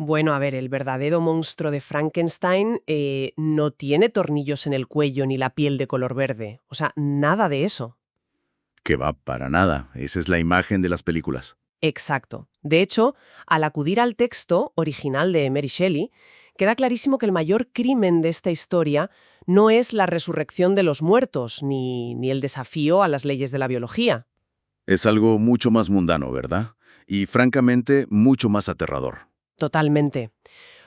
Bueno, a ver, el verdadero monstruo de Frankenstein no tiene tornillos en el cuello ni la piel de color verde. O sea, nada de eso. Que va para nada. Esa es la imagen de las películas. Exacto. De hecho, al acudir al texto original de Mary Shelley, queda clarísimo que el mayor crimen de esta historia no es la resurrección de los muertos, ni el desafío a las leyes de la biología. Es algo mucho más mundano, ¿verdad? Y francamente, mucho más aterrador. Totalmente.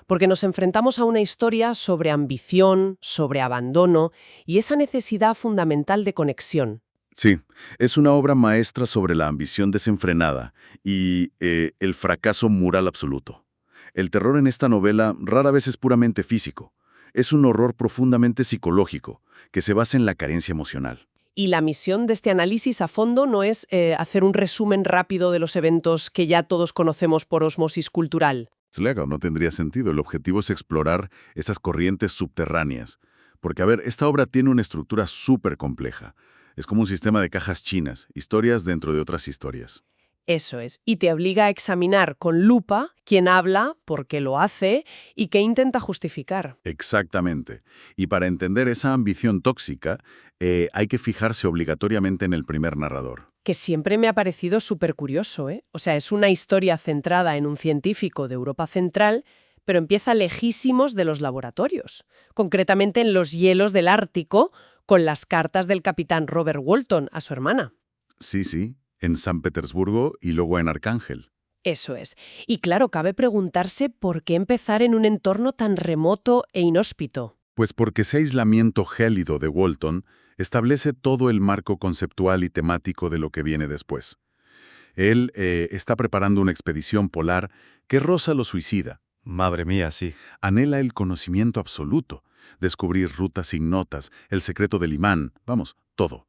Porque nos enfrentamos a una historia sobre ambición, sobre abandono y esa necesidad fundamental de conexión. Sí, es una obra maestra sobre la ambición desenfrenada y el fracaso moral absoluto. El terror en esta novela rara vez es puramente físico. Es un horror profundamente psicológico, que se basa en la carencia emocional. Y la misión de este análisis a fondo no es hacer un resumen rápido de los eventos que ya todos conocemos por ósmosis cultural. Claro, no tendría sentido. El objetivo es explorar esas corrientes subterráneas. Porque, a ver, esta obra tiene una estructura súper compleja. Es como un sistema de cajas chinas, historias dentro de otras historias. Eso es. Y te obliga a examinar con lupa quién habla, por qué lo hace y qué intenta justificar. Exactamente. Y para entender esa ambición tóxica, hay que fijarse obligatoriamente en el primer narrador. Que siempre me ha parecido súper curioso, ¿eh? O sea, es una historia centrada en un científico de Europa Central, pero empieza lejísimos de los laboratorios, concretamente en los hielos del Ártico, con las cartas del capitán Robert Walton a su hermana. Sí, sí, en San Petersburgo y luego en Arcángel. Eso es. Y claro, cabe preguntarse por qué empezar en un entorno tan remoto e inhóspito. Pues porque ese aislamiento gélido de Walton establece todo el marco conceptual y temático de lo que viene después. Él está preparando una expedición polar que roza lo suicida. Madre mía, sí. Anhela el conocimiento absoluto, descubrir rutas ignotas, el secreto del imán, vamos, todo.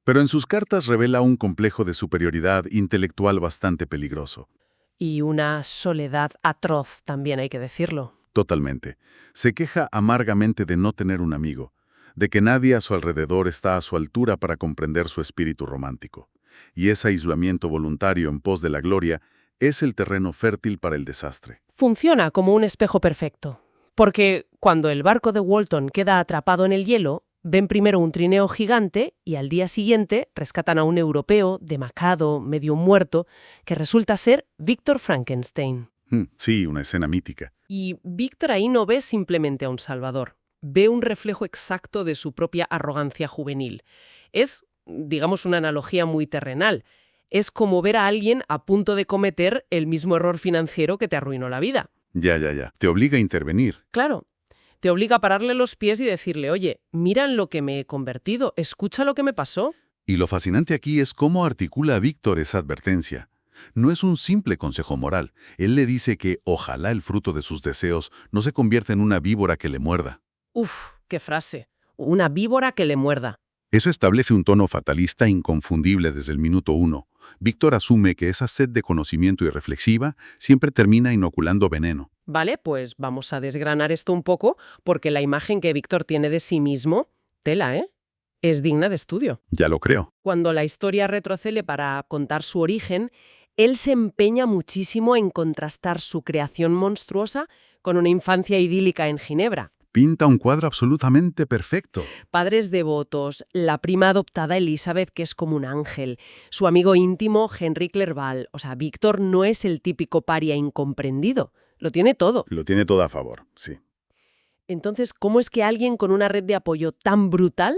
Pero en sus cartas revela un complejo de superioridad intelectual bastante peligroso. Y una soledad atroz, también hay que decirlo. Totalmente. Se queja amargamente de no tener un amigo, de que nadie a su alrededor está a su altura para comprender su espíritu romántico. Y ese aislamiento voluntario en pos de la gloria es el terreno fértil para el desastre. Funciona como un espejo perfecto. Porque cuando el barco de Walton queda atrapado en el hielo, ven primero un trineo gigante y al día siguiente rescatan a un europeo demacrado, medio muerto, que resulta ser Víctor Frankenstein. Sí, una escena mítica. Y Víctor ahí no ve simplemente a un salvador, ve un reflejo exacto de su propia arrogancia juvenil. Es, digamos, una analogía muy terrenal. Es como ver a alguien a punto de cometer el mismo error financiero que te arruinó la vida. Ya. Te obliga a intervenir. Claro, te obliga a pararle los pies y decirle, oye, mira en lo que me he convertido, escucha lo que me pasó. Y lo fascinante aquí es cómo articula Víctor esa advertencia. No es un simple consejo moral. Él le dice que ojalá el fruto de sus deseos no se convierta en una víbora que le muerda. Uf, qué frase. Una víbora que le muerda. Eso establece un tono fatalista inconfundible desde el minuto uno. Víctor asume que esa sed de conocimiento irreflexiva siempre termina inoculando veneno. Vale, pues vamos a desgranar esto un poco, porque la imagen que Víctor tiene de sí mismo, tela, ¿eh? Es digna de estudio. Ya lo creo. Cuando la historia retrocede para contar su origen, él se empeña muchísimo en contrastar su creación monstruosa con una infancia idílica en Ginebra. Pinta un cuadro absolutamente perfecto. Padres devotos, la prima adoptada Elizabeth, que es como un ángel, su amigo íntimo Henry Clerval. O sea, Víctor no es el típico paria incomprendido, lo tiene todo. Lo tiene todo a favor, sí. Entonces, ¿cómo es que alguien con una red de apoyo tan brutal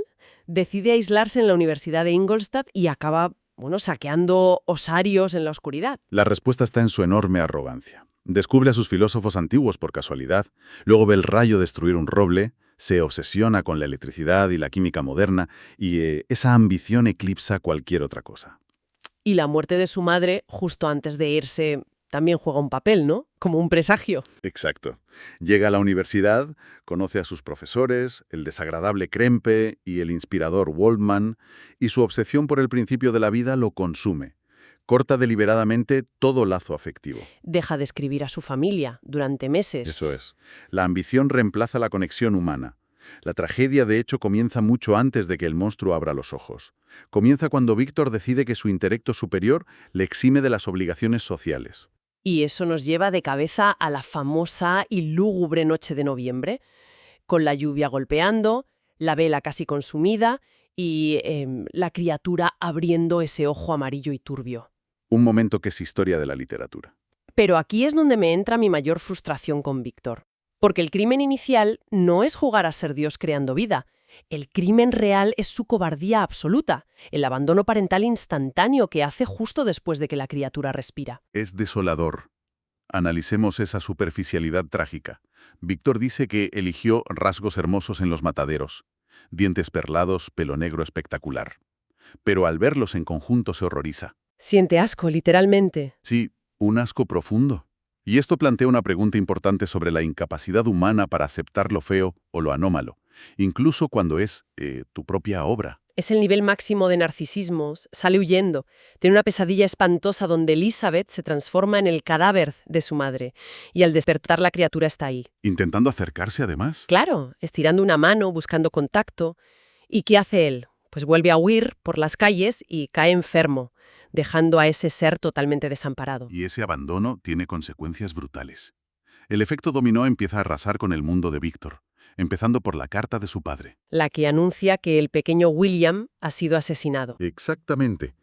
decide aislarse en la Universidad de Ingolstadt y acaba, saqueando osarios en la oscuridad? La respuesta está en su enorme arrogancia. Descubre a sus filósofos antiguos por casualidad, luego ve el rayo destruir un roble, se obsesiona con la electricidad y la química moderna y esa ambición eclipsa cualquier otra cosa. Y la muerte de su madre, justo antes de irse, también juega un papel, ¿no? Como un presagio. Exacto. Llega a la universidad, conoce a sus profesores, el desagradable Krempe y el inspirador Waldman, y su obsesión por el principio de la vida lo consume. Corta deliberadamente todo lazo afectivo. Deja de escribir a su familia durante meses. Eso es. La ambición reemplaza la conexión humana. La tragedia, de hecho, comienza mucho antes de que el monstruo abra los ojos. Comienza cuando Víctor decide que su intelecto superior le exime de las obligaciones sociales. Y eso nos lleva de cabeza a la famosa y lúgubre noche de noviembre, con la lluvia golpeando, la vela casi consumida y la criatura abriendo ese ojo amarillo y turbio. Un momento que es historia de la literatura. Pero aquí es donde me entra mi mayor frustración con Víctor. Porque el crimen inicial no es jugar a ser Dios creando vida. El crimen real es su cobardía absoluta, el abandono parental instantáneo que hace justo después de que la criatura respira. Es desolador. Analicemos esa superficialidad trágica. Víctor dice que eligió rasgos hermosos en los mataderos. Dientes perlados, pelo negro espectacular. Pero al verlos en conjunto se horroriza. Siente asco, literalmente. Sí, un asco profundo. Y esto plantea una pregunta importante sobre la incapacidad humana para aceptar lo feo o lo anómalo, incluso cuando es tu propia obra. Es el nivel máximo de narcisismo, sale huyendo. Tiene una pesadilla espantosa donde Elizabeth se transforma en el cadáver de su madre. Y al despertar la criatura está ahí. Intentando acercarse además. Claro, estirando una mano, buscando contacto. ¿Y qué hace él? Pues vuelve a huir por las calles y cae enfermo, dejando a ese ser totalmente desamparado. Y ese abandono tiene consecuencias brutales. El efecto dominó empieza a arrasar con el mundo de Víctor, empezando por la carta de su padre. La que anuncia que el pequeño William ha sido asesinado. Exactamente.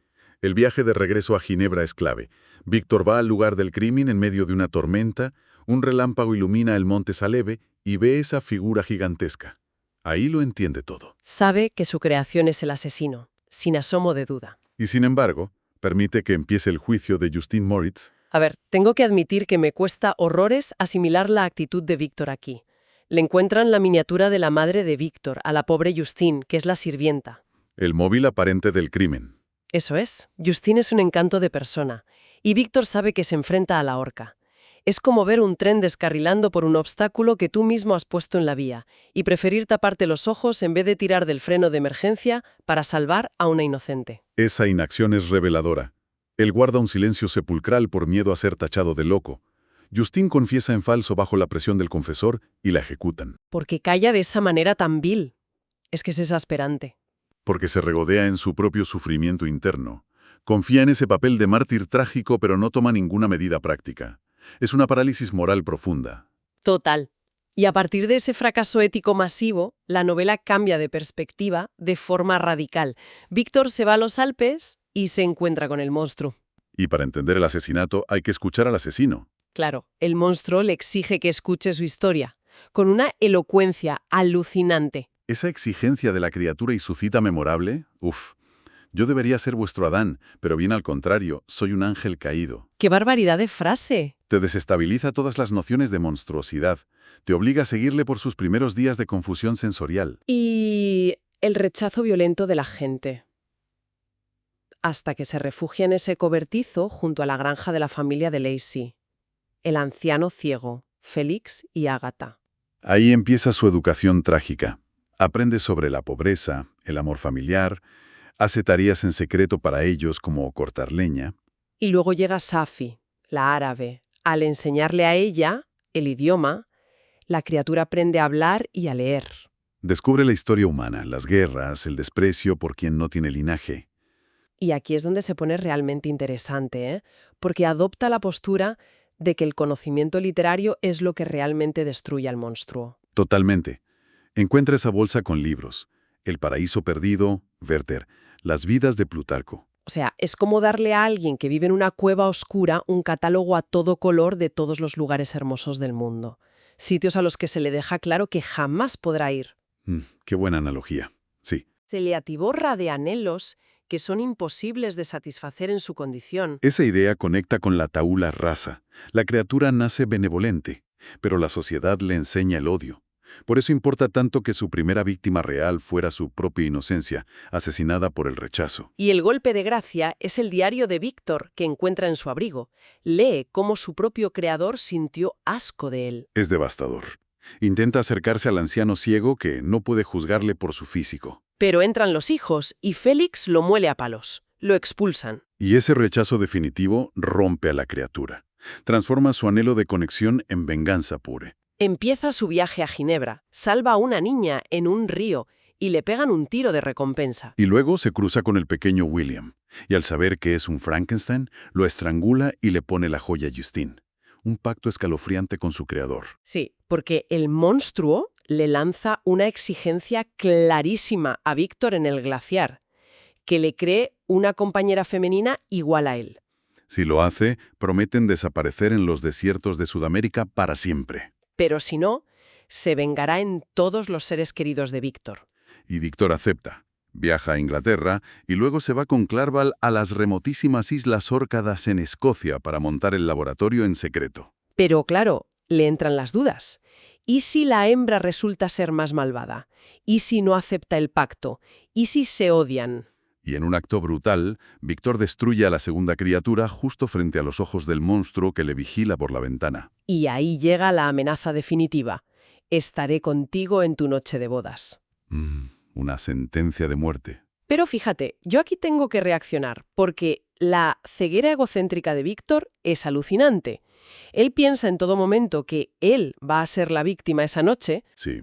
El viaje de regreso a Ginebra es clave. Víctor va al lugar del crimen en medio de una tormenta, un relámpago ilumina el monte Saleve y ve esa figura gigantesca. Ahí lo entiende todo. Sabe que su creación es el asesino, sin asomo de duda. Y sin embargo, permite que empiece el juicio de Justine Moritz. A ver, tengo que admitir que me cuesta horrores asimilar la actitud de Víctor aquí. Le encuentran la miniatura de la madre de Víctor, a la pobre Justine, que es la sirvienta. El móvil aparente del crimen. Eso es. Justine es un encanto de persona. Y Víctor sabe que se enfrenta a la horca. Es como ver un tren descarrilando por un obstáculo que tú mismo has puesto en la vía y preferir taparte los ojos en vez de tirar del freno de emergencia para salvar a una inocente. Esa inacción es reveladora. Él guarda un silencio sepulcral por miedo a ser tachado de loco. Justine confiesa en falso bajo la presión del confesor y la ejecutan. Porque calla de esa manera tan vil. Es que es exasperante. Porque se regodea en su propio sufrimiento interno. Confía en ese papel de mártir trágico pero no toma ninguna medida práctica. Es una parálisis moral profunda. Total. Y a partir de ese fracaso ético masivo, la novela cambia de perspectiva de forma radical. Víctor se va a los Alpes y se encuentra con el monstruo. Y para entender el asesinato hay que escuchar al asesino. Claro, el monstruo le exige que escuche su historia, con una elocuencia alucinante. Esa exigencia de la criatura y su cita memorable, yo debería ser vuestro Adán, pero bien al contrario, soy un ángel caído. ¡Qué barbaridad de frase! Te desestabiliza todas las nociones de monstruosidad, te obliga a seguirle por sus primeros días de confusión sensorial. Y el rechazo violento de la gente. Hasta que se refugia en ese cobertizo junto a la granja de la familia de Lacey. El anciano ciego, Félix y Ágata. Ahí empieza su educación trágica. Aprende sobre la pobreza, el amor familiar, hace tareas en secreto para ellos como cortar leña. Y luego llega Safi, la árabe. Al enseñarle a ella el idioma, la criatura aprende a hablar y a leer. Descubre la historia humana, las guerras, el desprecio por quien no tiene linaje. Y aquí es donde se pone realmente interesante, ¿eh? Porque adopta la postura de que el conocimiento literario es lo que realmente destruye al monstruo. Totalmente. Encuentra esa bolsa con libros. El paraíso perdido, Werther, las vidas de Plutarco. O sea, es como darle a alguien que vive en una cueva oscura un catálogo a todo color de todos los lugares hermosos del mundo. Sitios a los que se le deja claro que jamás podrá ir. Qué buena analogía. Sí. Se le atiborra de anhelos que son imposibles de satisfacer en su condición. Esa idea conecta con la tabula rasa. La criatura nace benevolente, pero la sociedad le enseña el odio. Por eso importa tanto que su primera víctima real fuera su propia inocencia, asesinada por el rechazo. Y el golpe de gracia es el diario de Víctor que encuentra en su abrigo. Lee cómo su propio creador sintió asco de él. Es devastador. Intenta acercarse al anciano ciego que no puede juzgarle por su físico. Pero entran los hijos y Félix lo muele a palos. Lo expulsan. Y ese rechazo definitivo rompe a la criatura. Transforma su anhelo de conexión en venganza pura. Empieza su viaje a Ginebra, salva a una niña en un río y le pegan un tiro de recompensa. Y luego se cruza con el pequeño William, y al saber que es un Frankenstein, lo estrangula y le pone la joya a Justine. Un pacto escalofriante con su creador. Sí, porque el monstruo le lanza una exigencia clarísima a Víctor en el glaciar, que le cree una compañera femenina igual a él. Si lo hace, prometen desaparecer en los desiertos de Sudamérica para siempre. Pero si no, se vengará en todos los seres queridos de Víctor. Y Víctor acepta. Viaja a Inglaterra y luego se va con Clarval a las remotísimas Islas Órcadas en Escocia para montar el laboratorio en secreto. Pero claro, le entran las dudas. ¿Y si la hembra resulta ser más malvada? ¿Y si no acepta el pacto? ¿Y si se odian? Y en un acto brutal, Víctor destruye a la segunda criatura justo frente a los ojos del monstruo que le vigila por la ventana. Y ahí llega la amenaza definitiva. Estaré contigo en tu noche de bodas. Una sentencia de muerte. Pero fíjate, yo aquí tengo que reaccionar, porque la ceguera egocéntrica de Víctor es alucinante. Él piensa en todo momento que él va a ser la víctima esa noche. Sí.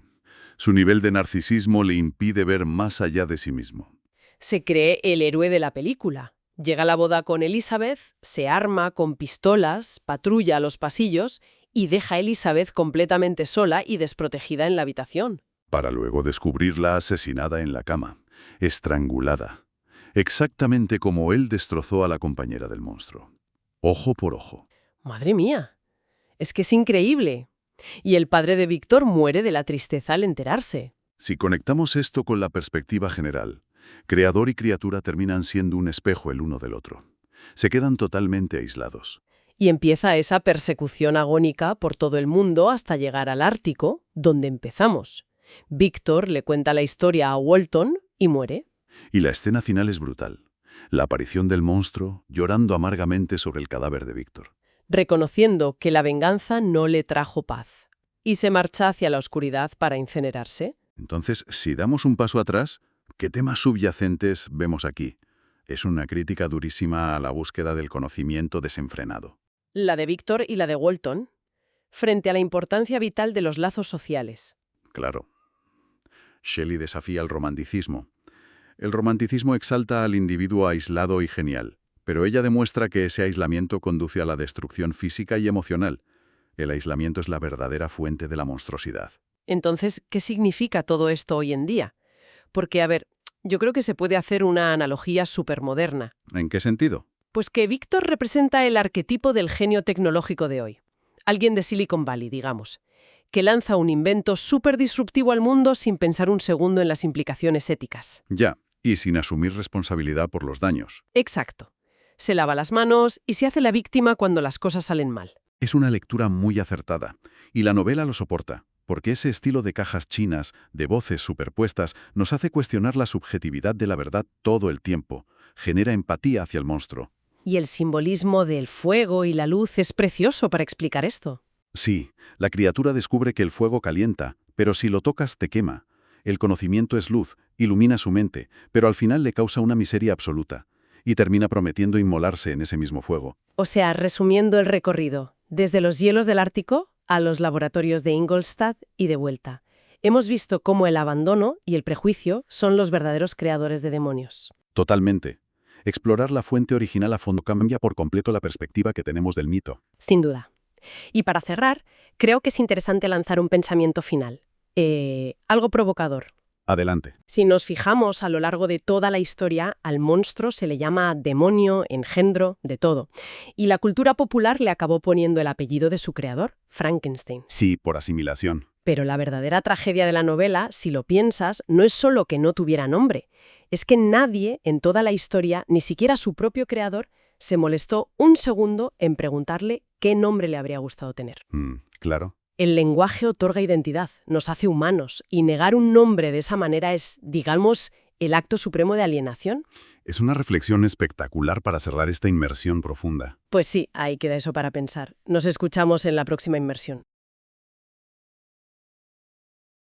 Su nivel de narcisismo le impide ver más allá de sí mismo. Se cree el héroe de la película. Llega a la boda con Elizabeth, se arma con pistolas, patrulla a los pasillos y deja a Elizabeth completamente sola y desprotegida en la habitación. Para luego descubrirla asesinada en la cama, estrangulada, exactamente como él destrozó a la compañera del monstruo. Ojo por ojo. ¡Madre mía! Es que es increíble. Y el padre de Víctor muere de la tristeza al enterarse. Si conectamos esto con la perspectiva general, creador y criatura terminan siendo un espejo el uno del otro. Se quedan totalmente aislados. Y empieza esa persecución agónica por todo el mundo hasta llegar al Ártico, donde empezamos. Víctor le cuenta la historia a Walton y muere. Y la escena final es brutal. La aparición del monstruo llorando amargamente sobre el cadáver de Víctor. Reconociendo que la venganza no le trajo paz. Y se marcha hacia la oscuridad para incinerarse. Entonces, si damos un paso atrás, ¿qué temas subyacentes vemos aquí? Es una crítica durísima a la búsqueda del conocimiento desenfrenado. La de Víctor y la de Walton, frente a la importancia vital de los lazos sociales. Claro. Shelley desafía el romanticismo. El romanticismo exalta al individuo aislado y genial, pero ella demuestra que ese aislamiento conduce a la destrucción física y emocional. El aislamiento es la verdadera fuente de la monstruosidad. Entonces, ¿qué significa todo esto hoy en día? Porque, a ver, yo creo que se puede hacer una analogía supermoderna. ¿En qué sentido? Pues que Víctor representa el arquetipo del genio tecnológico de hoy. Alguien de Silicon Valley, digamos, que lanza un invento súper disruptivo al mundo sin pensar un segundo en las implicaciones éticas. Ya, y sin asumir responsabilidad por los daños. Exacto. Se lava las manos y se hace la víctima cuando las cosas salen mal. Es una lectura muy acertada, y la novela lo soporta, porque ese estilo de cajas chinas, de voces superpuestas, nos hace cuestionar la subjetividad de la verdad todo el tiempo, genera empatía hacia el monstruo. Y el simbolismo del fuego y la luz es precioso para explicar esto. Sí, la criatura descubre que el fuego calienta, pero si lo tocas te quema. El conocimiento es luz, ilumina su mente, pero al final le causa una miseria absoluta, y termina prometiendo inmolarse en ese mismo fuego. O sea, resumiendo el recorrido, desde los hielos del Ártico a los laboratorios de Ingolstadt y de vuelta. Hemos visto cómo el abandono y el prejuicio son los verdaderos creadores de demonios. Totalmente. Explorar la fuente original a fondo cambia por completo la perspectiva que tenemos del mito. Sin duda. Y para cerrar, creo que es interesante lanzar un pensamiento final. Algo provocador. Adelante. Si nos fijamos a lo largo de toda la historia, al monstruo se le llama demonio, engendro, de todo. Y la cultura popular le acabó poniendo el apellido de su creador, Frankenstein. Sí, por asimilación. Pero la verdadera tragedia de la novela, si lo piensas, no es solo que no tuviera nombre. Es que nadie en toda la historia, ni siquiera su propio creador, se molestó un segundo en preguntarle qué nombre le habría gustado tener. Claro. El lenguaje otorga identidad, nos hace humanos, y negar un nombre de esa manera es, digamos, el acto supremo de alienación. Es una reflexión espectacular para cerrar esta inmersión profunda. Pues sí, ahí queda eso para pensar. Nos escuchamos en la próxima inmersión.